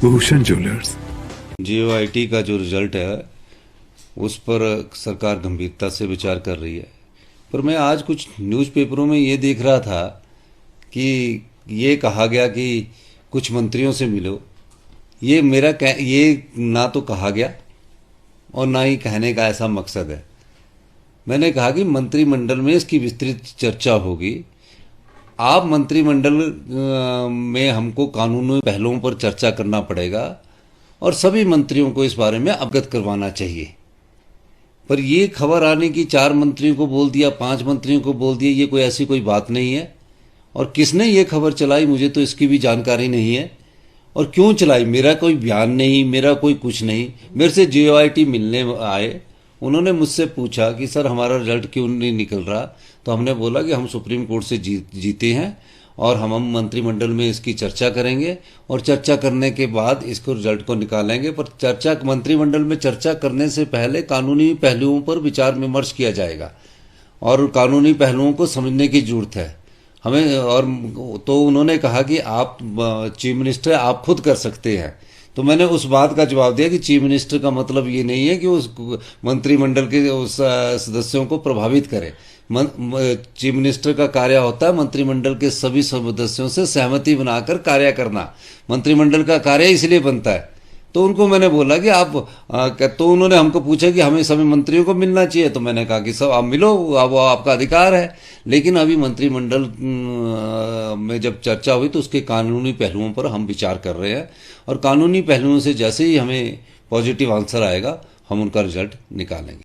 Bhushan jewellers. JOIT का जो result है उस पर सरकार गंभीरता से विचार कर रही है। पर मैं आज कुछ न्यूज़पेपरों में ये देख रहा था कि ये कहा गया कि कुछ मंत्रियों से मिलो। ये ना तो कहा गया और ना ही कहने का ऐसा मकसद है। मैंने कहा कि मंत्रिमंडल में इसकी विस्तृत चर्चा होगी। आप मंत्रिमंडल में हमको कानूनी पहलुओं पर चर्चा करना पड़ेगा और सभी मंत्रियों को इस बारे में अवगत करवाना चाहिए। पर ये खबर आने की 4 मंत्रियों को बोल दिया, 5 मंत्रियों को बोल दिया, ये कोई ऐसी कोई बात नहीं है। और किसने ये खबर चलाई मुझे तो इसकी भी जानकारी नहीं है। और क्यों चलाई, मेरा कोई बयान नहीं, मेरा कोई कुछ नहीं। मेरे से JOIT मिलने आए, उन्होंने मुझसे पूछा कि सर हमारा रिजल्ट क्यों नहीं निकल रहा। तो हमने बोला कि हम सुप्रीम कोर्ट से जीते हैं और हम मंत्रिमंडल में इसकी चर्चा करेंगे और चर्चा करने के बाद इसको रिजल्ट को निकालेंगे। पर मंत्रिमंडल में चर्चा करने से पहले कानूनी पहलुओं पर विचार विमर्श किया जाएगा और कानूनी पहलुओं को समझने की जरूरत है हमें। और तो उन्होंने कहा कि आप चीफ मिनिस्टर आप खुद कर सकते हैं। तो मैंने उस बात का जवाब दिया कि चीफ मिनिस्टर का मतलब ये नहीं है कि उस मंत्रिमंडल के उस सदस्यों को प्रभावित करे। चीफ मिनिस्टर का कार्य होता है मंत्रिमंडल के सभी सदस्यों से सहमति बनाकर कार्य करना। मंत्रिमंडल का कार्य इसलिए बनता है। तो उनको मैंने बोला कि तो उन्होंने हमको पूछा कि हमें सभी मंत्रियों को मिलना चाहिए। तो मैंने कहा कि सब आप मिलो, अब आपका अधिकार है। लेकिन अभी मंत्रिमंडल में जब चर्चा हुई तो उसके कानूनी पहलुओं पर हम विचार कर रहे हैं और कानूनी पहलुओं से जैसे ही हमें पॉजिटिव आंसर आएगा हम उनका रिजल्ट निकालेंगे।